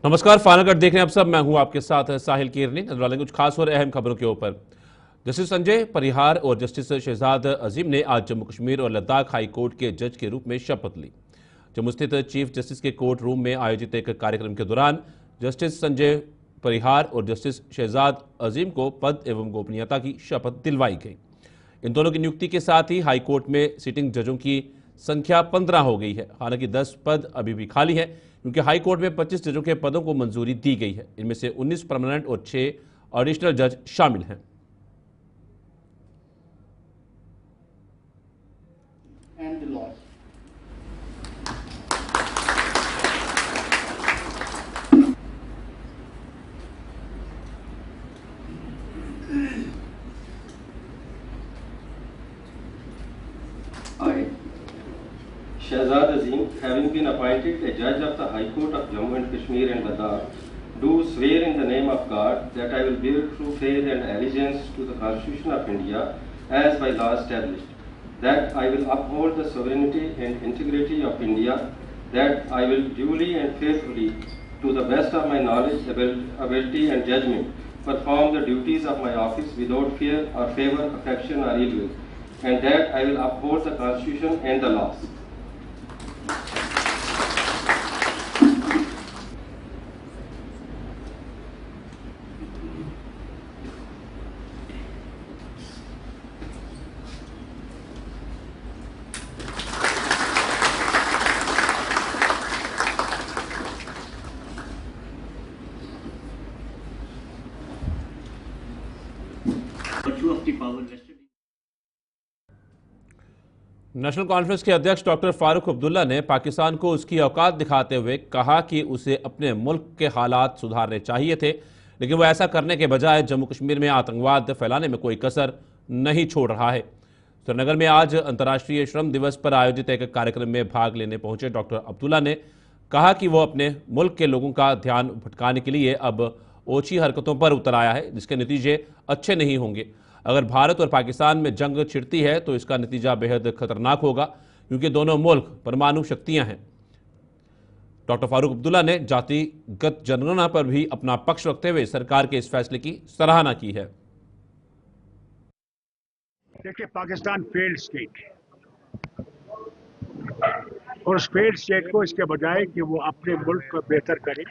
नमस्कार, फानागढ़ देख रहे हैं आप सब। मैं हूं आपके साथ साहिल कीरनी। नजर डालेंगे कुछ खास और अहम खबरों के ऊपर। जस्टिस संजय परिहार और जस्टिस शहजाद अजीम ने आज जम्मू कश्मीर और लद्दाख हाई कोर्ट के जज के रूप में शपथ ली। जम्मू स्थित चीफ जस्टिस के कोर्ट रूम में आयोजित एक कार्यक्रम के दौरान जस्टिस संजय परिहार और जस्टिस शहजाद अजीम को पद एवं गोपनीयता की शपथ दिलवाई गई। इन दोनों की नियुक्ति के साथ ही हाई कोर्ट में सिटिंग जजों की संख्या 15 हो गई है। हालांकि 10 पद अभी भी खाली है, क्योंकि हाई कोर्ट में 25 जजों के पदों को मंजूरी दी गई है। इनमें से 19 परमानेंट और 6 एडिशनल जज शामिल हैं। Shahzad Azim, having been appointed a judge of the High Court of Jammu and Kashmir and Ladakh, do swear in the name of God that I will bear true faith and allegiance to the Constitution of India as by law established, that I will uphold the sovereignty and integrity of India, that I will duly and faithfully, to the best of my knowledge, ability and judgment, perform the duties of my office without fear or favor, affection or ill will, and that I will uphold the Constitution and the laws. National conference के अध्यक्ष doctor Farooq Abdullah ने पाकिस्तान को उसकी औकात दिखाते हुए कहा कि उसे अपने मुल्क के हालात सुधारने चाहिए थे, लेकिन वो ऐसा करने के बजाय जम्मू कश्मीर में आतंकवाद फैलाने में कोई कसर नहीं छोड़ रहा है। श्रीनगर में आज अंतर्राष्ट्रीय श्रम दिवस पर आयोजित एक कार्यक्रम में भाग लेने पहुंचे डॉक्टर अब्दुल्ला ने कहा कि वो अपने मुल्क के लोगों का ध्यान भटकाने के लिए अब ओछी हरकतों पर उतर आया है, जिसके नतीजे अच्छे नहीं होंगे। अगर भारत और पाकिस्तान में जंग छिड़ती है तो इसका नतीजा बेहद खतरनाक होगा, क्योंकि दोनों मुल्क परमाणु शक्तियां हैं। डॉक्टर फारूक अब्दुल्ला ने जातिगत जनगणना पर भी अपना पक्ष रखते हुए सरकार के इस फैसले की सराहना की है। देखिए, पाकिस्तान फेल्ड स्टेट है और उस फेल्ड स्टेट को इसके बजाय कि वो अपने मुल्क को बेहतर करे,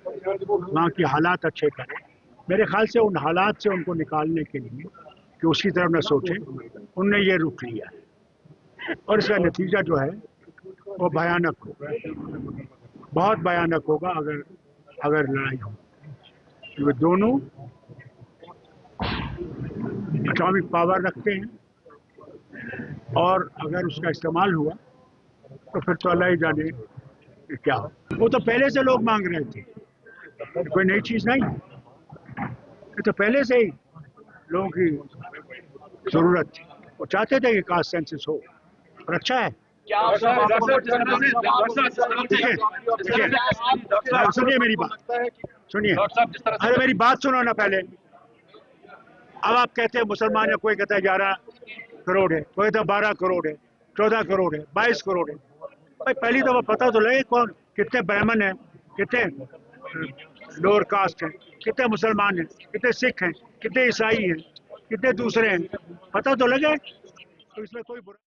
वहाँ के हालात अच्छे करे, मेरे ख्याल से उन हालात से उनको निकालने के लिए कि उसकी तरफ न सोचे, उनने ये रुख लिया है और इसका नतीजा जो है वो भयानक होगा, बहुत भयानक होगा अगर लड़ाई हो। वो दोनों एटॉमिक पावर रखते हैं और अगर उसका इस्तेमाल हुआ तो फिर तो अल्लाह ही जाने क्या हो। वो तो पहले से लोग मांग रहे थे, कोई नई चीज़ नहीं, ये तो पहले से ही लोगों की जरूरत थी। वो चाहते थे कि कास्ट सेंसस हो और अच्छा है। सुनिए मेरी बात, सुनिए, अरे मेरी बात सुनो ना पहले। अब आप कहते हैं मुसलमान है, कोई कहता है 11 करोड़ है, कोई कहता है 12 करोड़ है, 14 करोड़ है, 22 करोड़ है। भाई पहली दफा पता तो लगे कौन कितने ब्राह्मण हैं, कितने लोअर कास्ट हैं, कितने मुसलमान हैं, कितने सिख हैं, कितने ईसाई हैं, कितने दूसरे हैं, पता तो लगे। तो इसमें कोई बुरा।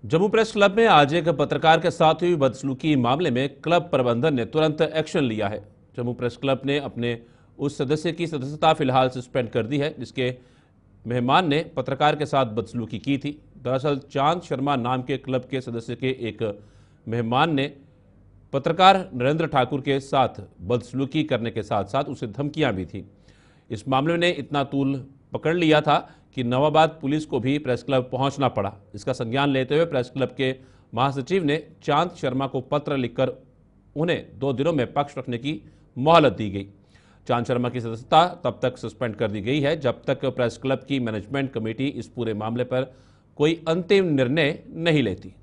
जम्मू प्रेस क्लब में आज एक पत्रकार के साथ हुई बदसलूकी मामले में क्लब प्रबंधन ने तुरंत एक्शन लिया है। जम्मू प्रेस क्लब ने अपने उस सदस्य की सदस्यता फिलहाल सस्पेंड कर दी है, जिसके मेहमान ने पत्रकार के साथ बदसलूकी की थी। दरअसल चांद शर्मा नाम के क्लब के सदस्य के एक मेहमान ने पत्रकार नरेंद्र ठाकुर के साथ बदसलूकी करने के साथ साथ उसे धमकियां भी थी। इस मामले ने इतना तूल पकड़ लिया था कि नवाबाद पुलिस को भी प्रेस क्लब पहुंचना पड़ा। इसका संज्ञान लेते हुए प्रेस क्लब के महासचिव ने चांद शर्मा को पत्र लिखकर उन्हें 2 दिनों में पक्ष रखने की मोहलत दी गई। चांद शर्मा की सदस्यता तब तक सस्पेंड कर दी गई है जब तक प्रेस क्लब की मैनेजमेंट कमेटी इस पूरे मामले पर कोई अंतिम निर्णय नहीं लेती।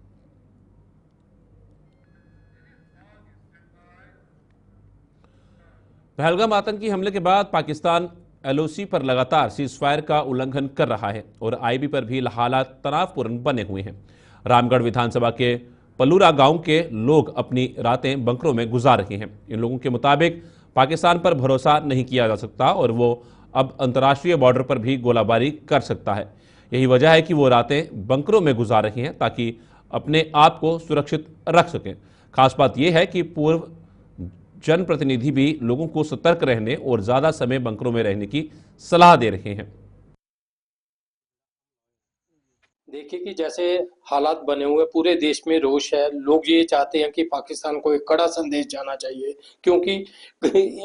पहलगाम आतंकी हमले के बाद पाकिस्तान एलओसी पर लगातार सीजफायर का उल्लंघन कर रहा है और आईबी पर भी हालात तनावपूर्ण बने हुए हैं। रामगढ़ विधानसभा के पलूरा गांव के लोग अपनी रातें बंकरों में गुजार रहे हैं। इन लोगों के मुताबिक पाकिस्तान पर भरोसा नहीं किया जा सकता और वो अब अंतर्राष्ट्रीय बॉर्डर पर भी गोलाबारी कर सकता है। यही वजह है कि वो रातें बंकरों में गुजार रहे हैं ताकि अपने आप को सुरक्षित रख सकें। खास बात यह है कि पूर्व जनप्रतिनिधि भी लोगों को सतर्क रहने और ज्यादा समय बंकरों में रहने की सलाह दे रहे हैं। देखिए कि जैसे हालात बने हुए पूरे देश में रोष है, लोग ये चाहते हैं कि पाकिस्तान को एक कड़ा संदेश जाना चाहिए, क्योंकि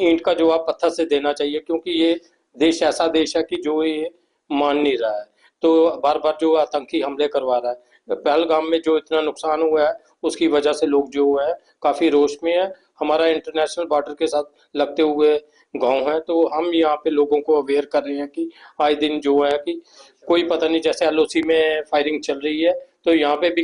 ईंट का जवाब पत्थर से देना चाहिए, क्योंकि ये देश ऐसा देश है कि जो ये मान नहीं रहा है, तो बार बार जो आतंकी हमले करवा रहा है। पहलगाम में जो इतना नुकसान हुआ है उसकी वजह से लोग जो है काफी रोष में है। हमारा इंटरनेशनल बॉर्डर के साथ लगते हुए गांव है, तो हम यहाँ पे लोगों को अवेयर कर रहे हैं कि आए दिन जो है कि कोई पता नहीं, जैसे एलओसी में फायरिंग चल रही है तो यहाँ पे भी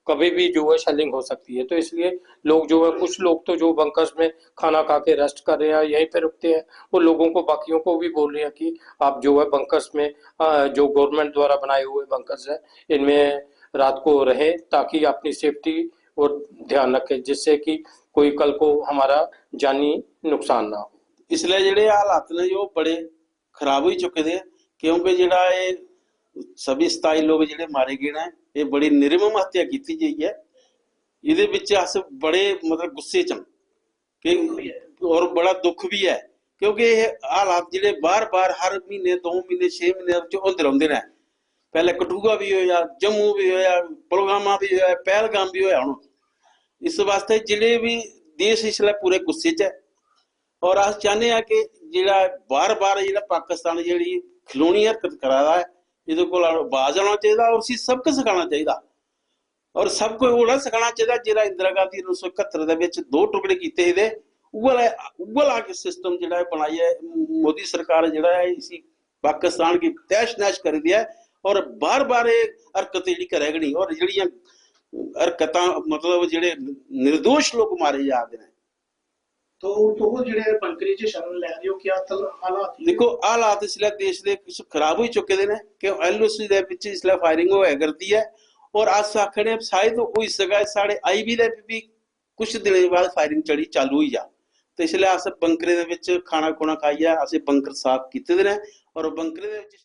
कभी भी जो है शेलिंग हो सकती है। तो इसलिए लोग जो है, कुछ लोग तो जो बंकर्स में खाना खा के रेस्ट कर रहे हैं, यहीं पे रुकते हैं, वो लोगों को बाकियों को भी बोल रहे हैं कि आप जो है बंकर्स में जो गवर्नमेंट द्वारा बनाए हुए बंकर्स है इनमें रात को रहे, ताकि अपनी सेफ्टी और ध्यान रखें, जिससे कि कोई कल को हमारा जानी नुकसान ना हो। इसलिए ਜਿਹੜੇ हालात ने जो बड़े खराब हो चुके थे, क्योंकि ਜਿਹੜਾ ਇਹ सभी 27 लोग ਜਿਹੜੇ मारे गए ਨੇ, ਇਹ बड़ी निर्मम हत्या की गई है। ਇਹਦੇ ਵਿੱਚ ਅਸ बड़े मतलब गुस्से ਚ कि और बड़ा दुख भी है, क्योंकि ਇਹ हालात ਜਿਹੜੇ बार-बार हर महीने 2 महीने 6 महीने ਚ ਹੁੰਦੇ ਰਹਿੰਦੇ ਨੇ। पहले कठुआ भी होया, जम्मू भी होया, पुलवामा भी होया, पहलगाम भी होया। ਹੁਣ इस वास्ते ਜਿਹੜੇ भी देश इसलिए पूरे गुस्से च है और अस चाहते हैं कि ਜਿਹੜਾ बार-बार ਜਿਹੜਾ पाकिस्तान ਜਿਹੜੀ खिलौनी हरकत करा रहा है, ਇਹਦੇ ਕੋਲ ਬਾਜ਼ ਆਉਣਾ ਚਾਹੀਦਾ और उसी सबक सिखाना चाहिए और सब कोई ਉਹ ਸਿਖਾਉਣਾ ਚਾਹੀਦਾ ਜਿਹੜਾ ਇੰਦਰਾ ਗਾਂਧੀ 1971 ਦੇ ਵਿੱਚ 2 ਟੁਕੜੇ ਕੀਤੇ ਇਹਦੇ ਉਗਲਾ ਕੇ ਸਿਸਟਮ ਜਿਹੜਾ ਹੈ ਬਣਾਈ ਹੈ मोदी सरकार ਜਿਹੜਾ है इसी पाकिस्तान की तैश नैश कर दिया है और बार-बार ਇਹ हरकत ਜਿਹੜੀ ਕਰੇਗੀ ਨਹੀਂ और ਜਿਹੜੀਆਂ हरकतां मतलब ਜਿਹੜੇ निर्दोष लोग मारे जाते हैं। तो वो ਜਿਹੜੇ ਬੰਕਰੀ ਚ ਸ਼ਰਨ ਲੈ ਰਹੇ ਹੋ, ਕੀ ਹਾਲਾਤ देखो हालात इसलिए देश ਦੇ कुछ खराब हो चुके ने कि एलओसी ਦੇ ਵਿੱਚ इसलिए फायरिंग ਹੋਇਆ ਕਰਦੀ है और आज आखने शायद हो सका साढ़े आईबी ਦੇ भी कुछ दिनों बाद फायरिंग चढ़ी चालू ही जा, तो इसलिए अस बंकरे ਦੇ ਵਿੱਚ खाना खुना खाइए, अस बंकर साफ किए ने और बंकरे ਦੇ ਵਿੱਚ।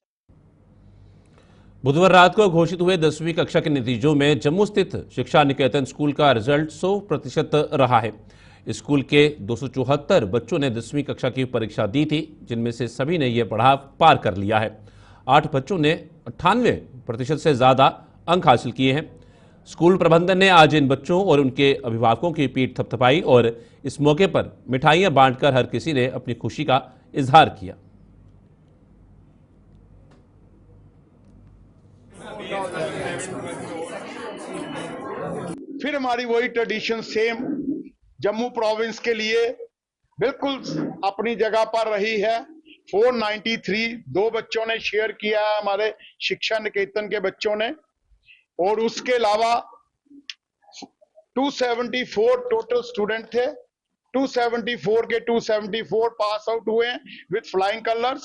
बुधवार रात को घोषित हुए 10वीं कक्षा के नतीजों में जम्मू स्थित शिक्षा निकेतन स्कूल का रिजल्ट 100% रहा है। स्कूल के 274 बच्चों ने 10वीं कक्षा की परीक्षा दी थी, जिनमें से सभी ने यह पड़ाव पार कर लिया है। 8 बच्चों ने 98% से ज़्यादा अंक हासिल किए हैं। स्कूल प्रबंधन ने आज इन बच्चों और उनके अभिभावकों की पीठ थपथपाई और इस मौके पर मिठाइयां बांटकर हर किसी ने अपनी खुशी का इजहार किया। फिर हमारी वही ट्रेडिशन सेम जम्मू प्रोविंस के लिए बिल्कुल अपनी जगह पर रही है। 493 2 बच्चों ने शेयर किया है हमारे शिक्षा निकेतन के बच्चों ने, और उसके अलावा 274 टोटल स्टूडेंट थे। 274 के 274 पास आउट हुए हैं with flying colours.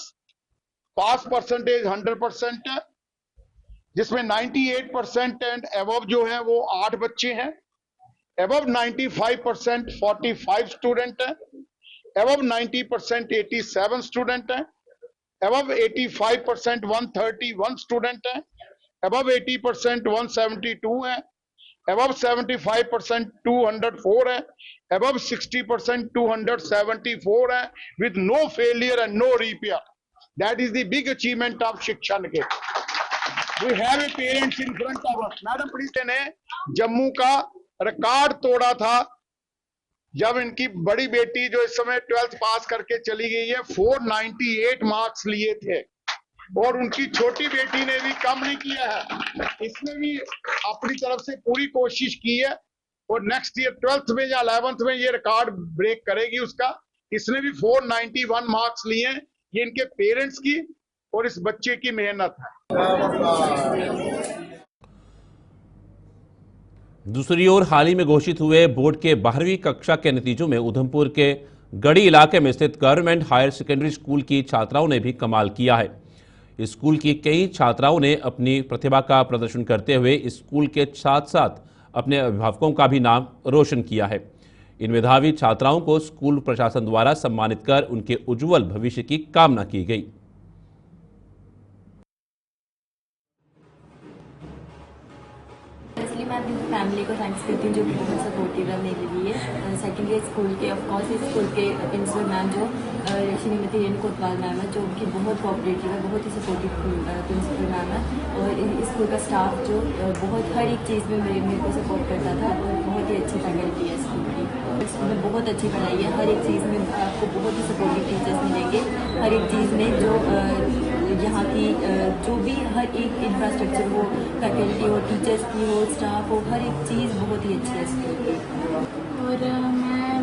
Pass percentage 100% है, जिसमें 98% एंड अबव जो है वो 8 बच्चे हैं। अबव 95% 45 स्टूडेंट हैं। अबव 90% 87 स्टूडेंट हैं। अबव 85% 131 स्टूडेंट हैं। अबव 80% 172 है। अबव 75% 204 है। अबव 60% 274 है with no failure and no repair. That is the big achievement of Shiksha Niketan. We have a parents in front of us. Madam Preeti ने जम्मू का record तोड़ा था जब इनकी बड़ी बेटी जो इस समय 12th पास करके चली गई है 498 मार्क्स लिए थे, और उनकी छोटी बेटी ने भी कम नहीं किया है। इसने भी अपनी तरफ से पूरी कोशिश की है और नेक्स्ट ईयर 12th में या 11th में ये रिकॉर्ड ब्रेक करेगी उसका। इसने भी 491 मार्क्स लिए हैं। ये इनके पेरेंट्स की और इस बच्चे की मेहनत है। दूसरी ओर हाल ही में घोषित हुए बोर्ड के 12वीं कक्षा के नतीजों में उधमपुर के गढ़ी इलाके में स्थित गवर्नमेंट हायर सेकेंडरी स्कूल की छात्राओं ने भी कमाल किया है। स्कूल की कई छात्राओं ने अपनी प्रतिभा का प्रदर्शन करते हुए स्कूल के साथ साथ अपने अभिभावकों का भी नाम रोशन किया है। इन मेधावी छात्राओं को स्कूल प्रशासन द्वारा सम्मानित कर उनके उज्जवल भविष्य की कामना की गई। मैं अपनी फैमिली को थैंक्स करती हूँ जो कि बहुत सपोर्टिव है मेरे लिए। सेकेंडली स्कूल के ऑफकोर्स इस स्कूल के प्रिंसिपल मैम जो श्रीमती रेणु कोतवाल मैम है, जो उनकी बहुत कोऑपरेटिव है, बहुत ही सपोर्टिव प्रिंसिपल मैम है। और इस स्कूल का स्टाफ जो बहुत हर एक चीज़ में मेरे को सपोर्ट करता था और बहुत ही अच्छी फैकल्टी है स्कूल की। स्कूल में बहुत अच्छी पढ़ाई है, हर एक चीज़ में आपको बहुत ही सपोर्टिव टीचर्स मिलेंगे। हर एक चीज़ में जो यहाँ की जो भी हर एक इंफ्रास्ट्रक्चर हो, फैकल्टी हो, टीचर्स की हो, स्टाफ हो, हर एक चीज़ बहुत ही अच्छी है स्कूल की। और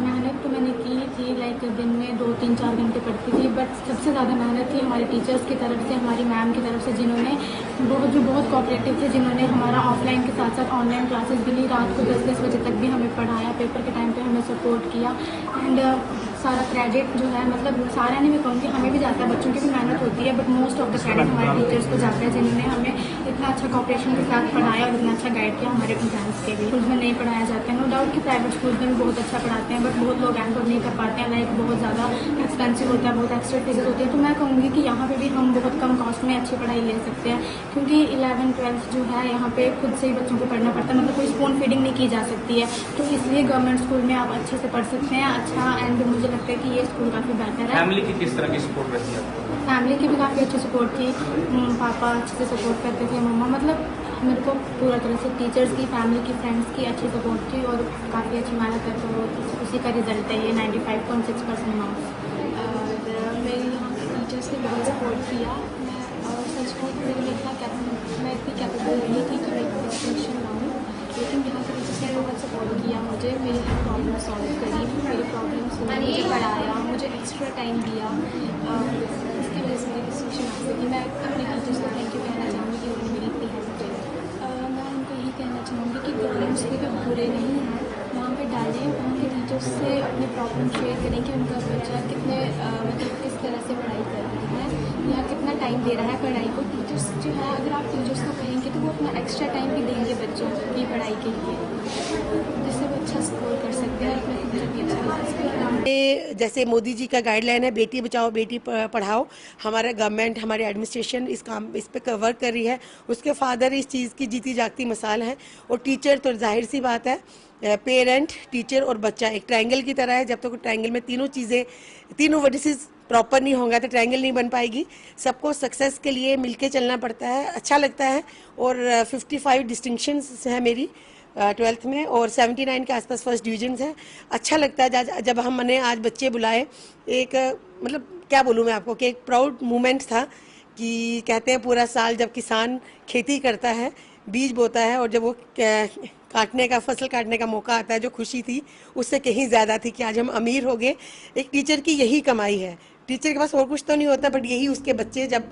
मेहनत तो मैंने की थी, लाइक दिन में 2-3-4 घंटे पढ़ती थी, बट सबसे ज़्यादा मेहनत थी हमारे टीचर्स की तरफ से, हमारी मैम की तरफ से, जिन्होंने बहुत कोऑपरेटिव थे, जिन्होंने हमारा ऑफलाइन के साथ साथ ऑनलाइन क्लासेस भी ली, रात को 10-10 बजे तक भी हमें पढ़ाया, पेपर के टाइम पे हमें सपोर्ट किया। एंड सारा क्रेडिट जो है, मतलब सारा नहीं मैं कहूँगी, हमें भी जाता है, बच्चों की भी मेहनत होती है, but most of the credit हमारे टीचर्स को जाता है, जिन्होंने हमें इतना अच्छा कोऑपरेशन के साथ पढ़ाया और इतना अच्छा गाइड किया हमारे एग्जाम्स के लिए। स्कूल में नहीं पढ़ाया जाता है, नो डाउट कि प्राइवेट स्कूल में भी बहुत अच्छा पढ़ाते हैं, बट बहुत लोग एफोर्ड नहीं कर पाते हैं, लाइक बहुत ज़्यादा एक्सपेंसिव होता है, बहुत एक्स्ट्रा फीस होती है। तो मैं कहूँगी कि यहाँ पे भी हम बहुत कम कॉस्ट में अच्छी पढ़ाई ले सकते हैं, क्योंकि 11th-12th जो है यहाँ पे खुद से ही बच्चों को पढ़ना पड़ता है, मतलब कोई स्पून फीडिंग नहीं की जा सकती है। तो इसलिए गवर्नमेंट स्कूल में आप अच्छे से पढ़ सकते हैं, अच्छा। एंड मुझे लगता है कि ये स्कूल काफ़ी बेहतर है। फैमिली की किस तरह की सपोर्ट रहती है? फैमिली की भी काफ़ी अच्छी सपोर्ट थी, पापा अच्छे से सपोर्ट करते थे, मम्मा, मतलब मेरे को पूरा तरह से टीचर्स की, फैमिली की, फ्रेंड्स की अच्छी सपोर्ट थी और काफ़ी अच्छी मेहनत है, तो उसी का रिजल्ट है ये 95.6% मार्क्स। और मेरे यहाँ के टीचर्स ने बहुत सपोर्ट किया, और सच में मैं इतनी कैपेबल नहीं थी कि मैं एक डिस्टिंक्शन लाऊँ, लेकिन यहाँ के टीचर्स ने बहुत सपोर्ट किया मुझे, मेरी हर प्रॉब्लम सॉल्व करी, मेरी प्रॉब्लम सुनी, मुझे पढ़ाया, मुझे एक्स्ट्रा टाइम दिया, इसकी वजह से मेरी डिस्टिंक्शन आ सकी। मैं अपने टीचर्स को थैंक यू कहना चाहूँगी कि उन्होंने मेरी इतनी हेल्प की। मैं उनको यही कहना चाहूँगी कि गवर्नमेंट स्कूल भी बुरे नहीं हैं, वहाँ पे डालें, वहाँ के टीचर्स से अपनी प्रॉब्लम शेयर करें कि उनका बच्चा कितने मतलब किस तरह से पढ़ाई कर रहा है या कितना टाइम दे रहा है पढ़ाई को। टीचर्स जो है, अगर आप टीचर्स को कहेंगे तो वो अपना एक्स्ट्रा टाइम भी देंगे बच्चों की पढ़ाई के लिए, जिससे वो अच्छा स्कोर कर सकते हैं और अपने फ्यूचर भी अच्छा बना सकते हैं। जैसे मोदी जी का गाइडलाइन है, बेटी बचाओ बेटी पढ़ाओ, हमारा गवर्नमेंट, हमारी एडमिनिस्ट्रेशन इस पे वर्क कर रही है। उसके फादर इस चीज़ की जीती जागती मिसाल हैं, और टीचर तो जाहिर सी बात है, पेरेंट, टीचर और बच्चा एक ट्रायंगल की तरह है। जब तक ट्रायंगल में तीनों वर्टिसेस प्रॉपर नहीं होंगे तो ट्रायंगल नहीं बन पाएगी। सबको सक्सेस के लिए मिलके चलना पड़ता है। अच्छा लगता है, और 55 डिस्टिंक्शंस है मेरी 12th में, और 79 के आसपास फर्स्ट डिवीजन्स हैं। अच्छा लगता है जब हमने आज बच्चे बुलाए, एक मतलब क्या बोलूँ मैं आपको कि एक प्राउड मोमेंट था कि कहते हैं पूरा साल जब किसान खेती करता है, बीज बोता है, और जब वो फसल काटने का मौका आता है, जो खुशी थी उससे कहीं ज़्यादा थी कि आज हम अमीर हो गए। एक टीचर की यही कमाई है, टीचर के पास और कुछ तो नहीं होता, बट यही उसके बच्चे जब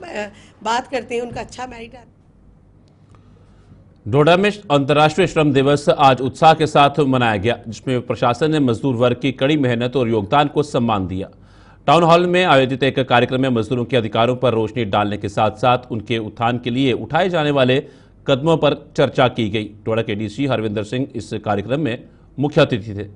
बात करते हैं उनका अच्छा मेरिट आता है। डोडा में अंतर्राष्ट्रीय श्रम दिवस आज उत्साह के साथ मनाया गया, जिसमें प्रशासन ने मजदूर वर्ग की कड़ी मेहनत और योगदान को सम्मान दिया। टाउन हॉल में आयोजित एक कार्यक्रम में मजदूरों के अधिकारों पर रोशनी डालने के साथ साथ उनके उत्थान के लिए उठाए जाने वाले कदमों पर चर्चा की गई। डोडा के डीसी हरविंदर सिंह इस कार्यक्रम में मुख्य अतिथि थे।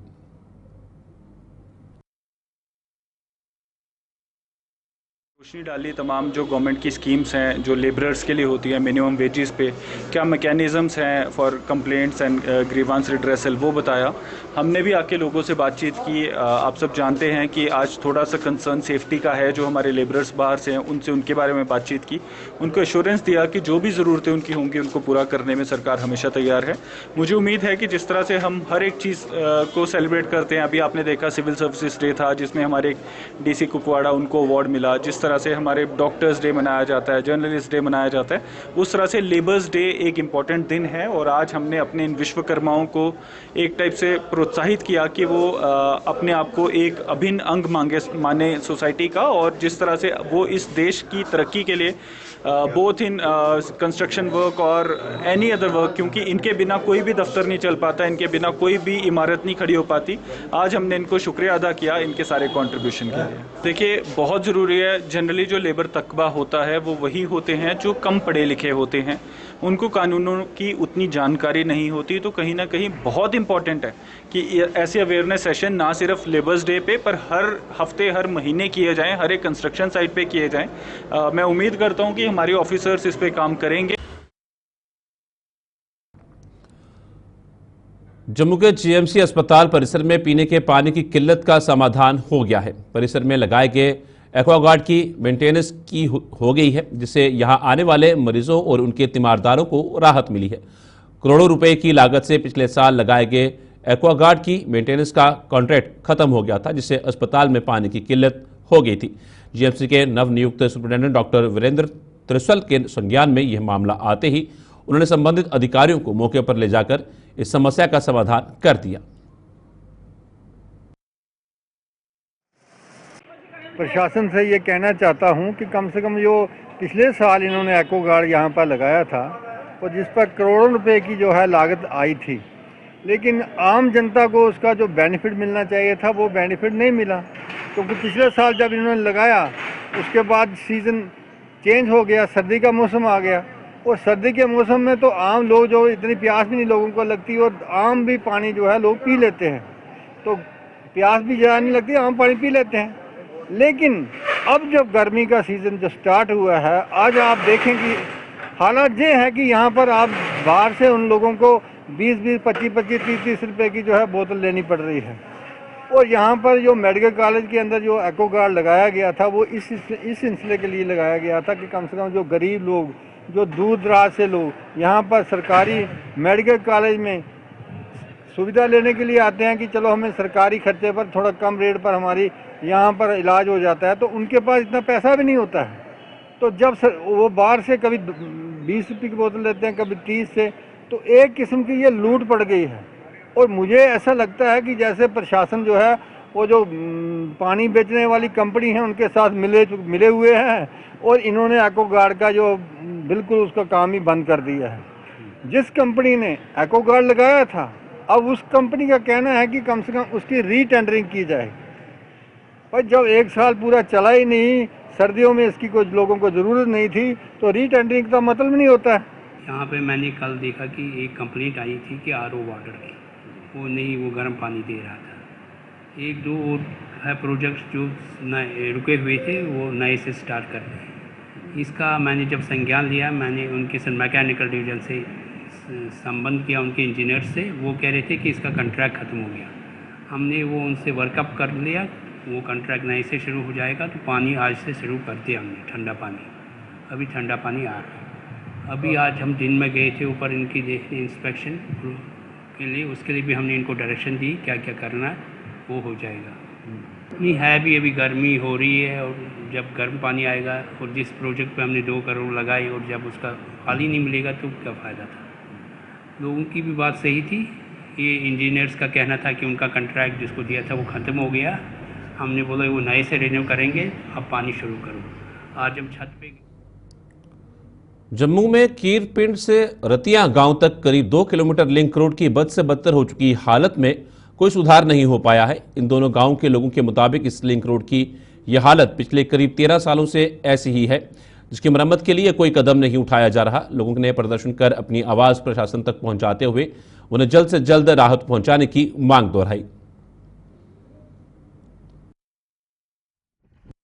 रोशनी डाली तमाम जो गवर्नमेंट की स्कीम्स हैं जो लेबरर्स के लिए होती है मिनिमम वेजेस पे, क्या मैकेनिज़म्स हैं for complaints and grievance redressal, वो बताया। हमने भी आके लोगों से बातचीत की। आप सब जानते हैं कि आज थोड़ा सा कंसर्न सेफ्टी का है, जो हमारे लेबरर्स बाहर से हैं उनसे उनके बारे में बातचीत की, उनको एश्योरेंस दिया कि जो भी ज़रूरतें उनकी होंगी उनको पूरा करने में सरकार हमेशा तैयार है। मुझे उम्मीद है कि जिस तरह से हम हर एक चीज़ को सेलिब्रेट करते हैं, अभी आपने देखा सिविल सर्विसेज डे था जिसमें हमारे डीसी कुपवाड़ा उनको अवार्ड मिला, जिस तरह से हमारे डॉक्टर्स डे मनाया जाता है, जर्नलिस्ट डे मनाया जाता है, उस तरह से लेबर्स डे एक इम्पॉर्टेंट दिन है। और आज हमने अपने इन विश्वकर्माओं को एक टाइप से प्रोत्साहित किया कि वो अपने आप को एक अभिन्न अंग माने सोसाइटी का, और जिस तरह से वो इस देश की तरक्की के लिए बोथ इन कंस्ट्रक्शन वर्क और एनी अदर वर्क, क्योंकि इनके बिना कोई भी दफ्तर नहीं चल पाता, इनके बिना कोई भी इमारत नहीं खड़ी हो पाती। आज हमने इनको शुक्रिया अदा किया इनके सारे कंट्रीब्यूशन के लिए। देखिए, बहुत ज़रूरी है, जनरली जो लेबर तकबा होता है वो वही होते हैं जो कम पढ़े लिखे होते हैं, उनको कानूनों की उतनी जानकारी नहीं होती। तो कहीं ना कहीं बहुत इंपॉर्टेंट है कि ऐसे अवेयरनेस सेशन ना सिर्फ लेबर्स डे पे पर हर हफ्ते हर महीने किए जाएं, हर एक कंस्ट्रक्शन साइट पे किए जाएं। मैं उम्मीद करता हूं कि हमारे ऑफिसर्स इस पे काम करेंगे। जम्मू के जीएमसी अस्पताल परिसर में पीने के पानी की किल्लत का समाधान हो गया है। परिसर में लगाए गए एक्वागार्ड की मेंटेनेंस की हो गई है, जिससे यहां आने वाले मरीजों और उनके तीमारदारों को राहत मिली है। करोड़ों रुपए की लागत से पिछले साल लगाए गए एक्वागार्ड की मेंटेनेंस का कॉन्ट्रैक्ट खत्म हो गया था, जिससे अस्पताल में पानी की किल्लत हो गई थी। जीएमसी के नवनियुक्त सुपरिटेंडेंट डॉक्टर वीरेंद्र त्रिसल के संज्ञान में यह मामला आते ही उन्होंने संबंधित अधिकारियों को मौके पर ले जाकर इस समस्या का समाधान कर दिया। प्रशासन से ये कहना चाहता हूँ कि कम से कम जो पिछले साल इन्होंने एक्वागार्ड यहाँ पर लगाया था और जिस पर करोड़ों रुपए की जो है लागत आई थी, लेकिन आम जनता को उसका जो बेनिफिट मिलना चाहिए था वो बेनिफिट नहीं मिला। क्योंकि पिछले साल जब इन्होंने लगाया उसके बाद सीज़न चेंज हो गया, सर्दी का मौसम आ गया, और सर्दी के मौसम में तो आम लोग जो इतनी प्यास भी नहीं लोगों को लगती और आम भी पानी जो है लोग पी लेते हैं, तो प्यास भी ज़्यादा नहीं लगती, आम पानी पी लेते हैं। लेकिन अब जब गर्मी का सीज़न जो स्टार्ट हुआ है, आज आप देखें कि हालात ये है कि यहाँ पर आप बाहर से उन लोगों को 20-20, 25-25, 30-30 रुपए की जो है बोतल लेनी पड़ रही है। और यहाँ पर जो मेडिकल कॉलेज के अंदर जो एक्वागार्ड लगाया गया था वो इस सिलसिले के लिए लगाया गया था कि कम से कम जो गरीब लोग, जो दूर दराज से लोग यहाँ पर सरकारी मेडिकल कॉलेज में सुविधा लेने के लिए आते हैं कि चलो हमें सरकारी खर्चे पर थोड़ा कम रेट पर हमारी यहाँ पर इलाज हो जाता है, तो उनके पास इतना पैसा भी नहीं होता है। तो जब वो बाहर से कभी 20 रुपये की बोतल लेते हैं, कभी 30 से, तो एक किस्म की ये लूट पड़ गई है। और मुझे ऐसा लगता है कि जैसे प्रशासन जो है वो जो पानी बेचने वाली कंपनी है उनके साथ मिले हुए हैं और इन्होंने एक्वागार्ड का जो बिल्कुल उसका काम ही बंद कर दिया है। जिस कंपनी ने एक्वागार्ड लगाया था, अब उस कंपनी का कहना है कि कम से कम उसकी रीटेंडरिंग की जाए। पर जब एक साल पूरा चला ही नहीं, सर्दियों में इसकी कोई लोगों को ज़रूरत नहीं थी, तो रीटेंडरिंग का मतलब नहीं होता है। यहाँ पे मैंने कल देखा कि एक कंप्लेंट आई थी कि आरओ वाटर की वो नहीं, वो गर्म पानी दे रहा था। एक दो और है प्रोजेक्ट्स जो नए रुके हुए थे वो नए से स्टार्ट कर रहे। इसका मैंने जब संज्ञान लिया, मैंने उनके मैकेनिकल डिवीजन से संबंध किया, उनके इंजीनियर से, वो कह रहे थे कि इसका कॉन्ट्रैक्ट ख़त्म हो गया। हमने वो उनसे वर्कअप कर लिया, वो कॉन्ट्रैक्ट नए से शुरू हो जाएगा। तो पानी आज से शुरू कर दिया हमने, ठंडा पानी, अभी ठंडा पानी आ रहा है। अभी आज हम दिन में गए थे ऊपर इनकी देखने इंस्पेक्शन के लिए, उसके लिए भी हमने इनको डायरेक्शन दी क्या क्या करना है, वो हो जाएगा। नहीं है भी, अभी गर्मी हो रही है और जब गर्म पानी आएगा और जिस प्रोजेक्ट पे हमने 2 करोड़ लगाई और जब उसका खाली नहीं मिलेगा तो क्या फ़ायदा था। लोगों की भी बात सही थी, ये इंजीनियर्स का कहना था कि उनका कॉन्ट्रैक्ट जिसको दिया था वो ख़त्म हो गया। हमने बोला वो नए से रिन्यू करेंगे, अब पानी शुरू करो। आज हम छत पे। जम्मू में कीरपिंड से रतिया गांव तक करीब 2 किलोमीटर लिंक रोड की बद से बदतर हो चुकी हालत में कोई सुधार नहीं हो पाया है। इन दोनों गांवों के लोगों के मुताबिक इस लिंक रोड की यह हालत पिछले करीब 13 सालों से ऐसी ही है, जिसकी मरम्मत के लिए कोई कदम नहीं उठाया जा रहा। लोगों ने प्रदर्शन कर अपनी आवाज प्रशासन तक पहुंचाते हुए उन्हें जल्द से जल्द राहत पहुंचाने की मांग दोहराई।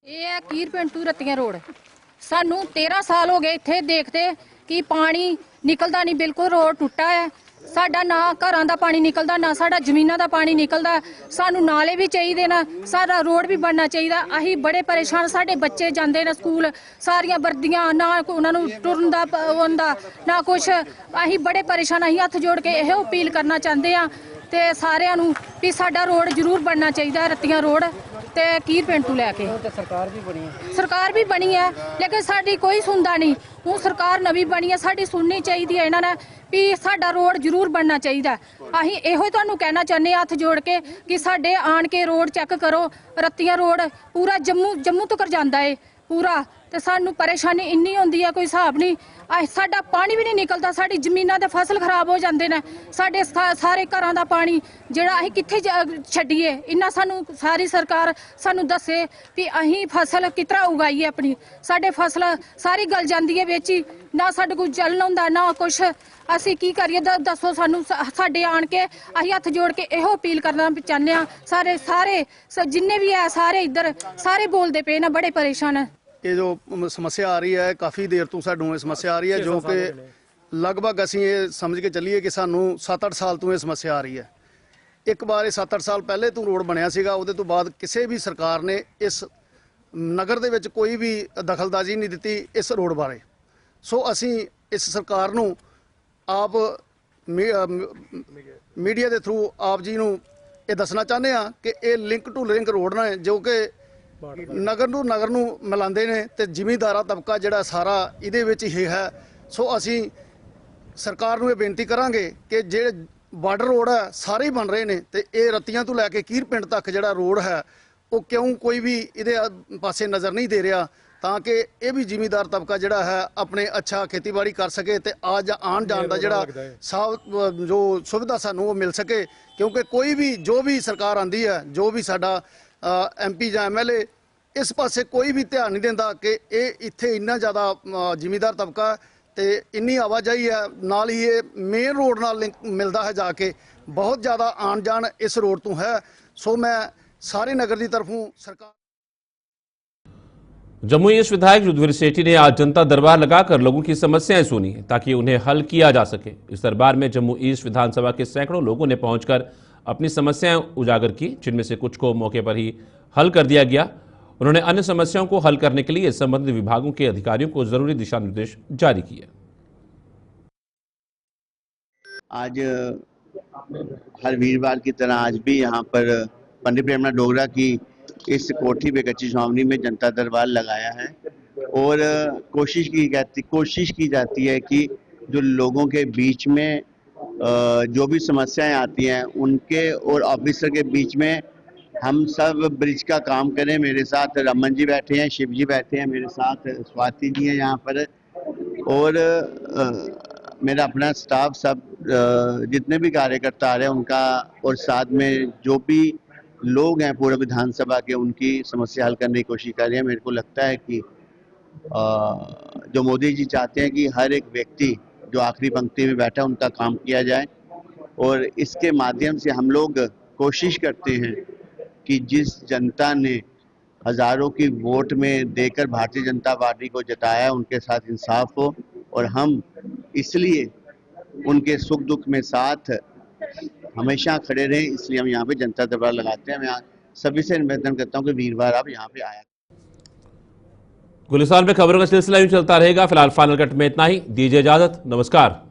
ये कीरपिंड टू रतिया रोड सानू 13 साल हो गए इत्थे देखते कि पानी निकलदा नहीं, बिल्कुल रोड टुੱਟਾ है। साडा ना घरां दा पानी निकलदा, ना साडा जमीनां दा पानी निकलदा। सानू नाले भी चाहिए ना, साडा रोड भी बनना चाहिए। अहीं बड़े परेशान, साडे बच्चे जांदे ने स्कूल, सारियां वर्दियां ना उन्हां नू टुरन दा होंदा ना कुछ। अहीं बड़े परेशान, अहीं हत्थ जोड़ के यह अपील करना चाहते हैं ते सारियां नू भी साडा रोड जरूर बनना चाहिए, रतिया रोड ते कीरपिंड टू लैके। सरकार भी बनी है लेकिन साडी कोई सुनदा नहीं। हूँ सरकार नवी बनी है, साडी सुननी चाहिए है इन्होंने भी साडा रोड जरूर बनना चाहिए। अहीं इहो तुहानू कहना चाहते हत्थ जोड़ के कि साडे आन के रोड चैक करो। रतिया रोड पूरा जम्मू तक जांदा है, पूरा ਤੇ ਸਾਨੂੰ ਪਰੇਸ਼ਾਨੀ ਇੰਨੀ ਹੁੰਦੀ ਹੈ ਕੋਈ ਹਿਸਾਬ ਨਹੀਂ ਸਾਡਾ ਪਾਣੀ ਵੀ ਨਹੀਂ ਨਿਕਲਦਾ ਸਾਡੀ ਜ਼ਮੀਨਾਂ ਦੇ ਫਸਲ ਖਰਾਬ ਹੋ ਜਾਂਦੇ ਨੇ ਸਾਡੇ ਸਾਰੇ ਘਰਾਂ ਦਾ ਪਾਣੀ ਜਿਹੜਾ ਅਸੀਂ ਕਿੱਥੇ ਛੱਡੀਏ ਇੰਨਾ ਸਾਨੂੰ ਸਾਰੀ ਸਰਕਾਰ ਸਾਨੂੰ ਦੱਸੇ ਵੀ ਅਸੀਂ ਫਸਲ ਕਿਤਰਾ ਉਗਾਈਏ ਆਪਣੀ ਸਾਡੇ ਫਸਲ ਸਾਰੀ ਗਲ ਜਾਂਦੀ ਹੈ ਵਿੱਚ ਹੀ ਨਾ ਸਾਡੇ ਕੋਲ ਜਲ ਹੁੰਦਾ ਨਾ ਕੁਛ ਅਸੀਂ ਕੀ ਕਰੀਏ ਦੱਸੋ ਸਾਨੂੰ ਸਾਡੇ ਆਣ ਕੇ ਅਸੀਂ ਹੱਥ ਜੋੜ ਕੇ ਇਹੋ ਅਪੀਲ ਕਰਨਾ ਚਾਹੁੰਦੇ ਆ ਸਾਰੇ ਜਿੰਨੇ ਵੀ ਹੈ ਸਾਰੇ ਇੱਧਰ ਸਾਰੇ ਬੋਲਦੇ ਪਏ ਨੇ ਬੜੇ ਪਰੇਸ਼ਾਨ ਹੈ ये जो समस्या आ रही है काफ़ी देर तो सानू ये समस्या आ रही है जो कि लगभग असी ये समझ के चलीए कि सानू 7-8 साल तो ये समस्या आ रही है। एक बार 7-8 साल पहले तो रोड बनया सीगा उहदे तो बाद किसी भी सरकार ने इस नगर दे विच कोई भी दखलअंदाजी नहीं दी इस रोड बारे। सो असी इस सरकार नू आप मीडिया के थ्रू आप जी नू ये दसना चाहते हैं कि ये लिंक टू लिंक रोड ने जो कि नगर नू मिलाते हैं तो जिमींदारा तबका जिहड़ा सारा इहदे विच ही है। सो असी सरकार नू ये बेनती करांगे कि जिहड़े बार्डर रोड है सारे ही बन रहे हैं तो ये रत्तियां तो लैके कीर पिंड तक जिहड़ा रोड है वो क्यों कोई भी इहदे पासे नज़र नहीं दे रहा ताकि ये भी जिमींदार तबका जिहड़ा है अपने अच्छा खेतीबाड़ी कर सके तो आन जान का जिहड़ा सब जो सुविधा सानू वो मिल सके क्योंकि कोई भी जो भी सरकार आती है जो भी साडा MP या MLA इस पासे कोई भी ध्यान नहीं देता कि ये इत्थे इन्ना ज़्यादा जिमींदार तबका ते इन्नी आवाजाही है नाल ही ये मेन रोड नाल लिंक मिलता है जाके बहुत ज़्यादा आन जान इस रोड तो है। सो मैं सारे नगर की तरफों सरकार जम्मू ईस्ट विधायक युद्धवीर सेठी ने आज जनता दरबार लगाकर लोगों की समस्याएं सुनी ताकि उन्हें हल किया जा सके। इस दरबार में जम्मू ईस्ट विधानसभा के सैकड़ों लोगों ने पहुंचकर अपनी समस्याएं उजागर की जिनमें से कुछ को मौके पर ही हल कर दिया गया। उन्होंने अन्य समस्याओं को हल करने के लिए संबंधित विभागों के अधिकारियों को जरूरी दिशा निर्देश जारी किए। आज हर वीरवार की तरह आज भी यहाँ पर पंडित प्रेमनाथ डोगरा की इस कोठी पे कच्ची छावनी में जनता दरबार लगाया है और कोशिश की जाती है कि जो लोगों के बीच में जो भी समस्याएं आती हैं उनके और ऑफिसर के बीच में हम सब ब्रिज का काम करें। मेरे साथ रमन जी बैठे हैं, शिव जी बैठे हैं, मेरे साथ स्वाति जी हैं यहाँ पर और मेरा अपना स्टाफ सब जितने भी कार्यकर्ता आ रहे हैं उनका और साथ में जो भी लोग हैं पूरे विधानसभा के उनकी समस्या हल करने की कोशिश कर रहे हैं। मेरे को लगता है कि जो मोदी जी चाहते हैं कि हर एक व्यक्ति जो आखिरी पंक्ति में बैठा उनका काम किया जाए और इसके माध्यम से हम लोग कोशिश करते हैं कि जिस जनता ने हजारों की वोट में देकर भारतीय जनता पार्टी को जिताया उनके साथ इंसाफ हो और हम इसलिए उनके सुख दुख में साथ हमेशा खड़े रहें इसलिए हम यहाँ पे जनता दरबार लगाते हैं। मैं सभी से निवेदन करता हूँ कि वीरवार आप यहाँ पे आया। गुलिस्तान में खबरों का सिलसिला यूं चलता रहेगा। फिलहाल फाइनल कट में इतना ही, दीजिए इजाजत, नमस्कार।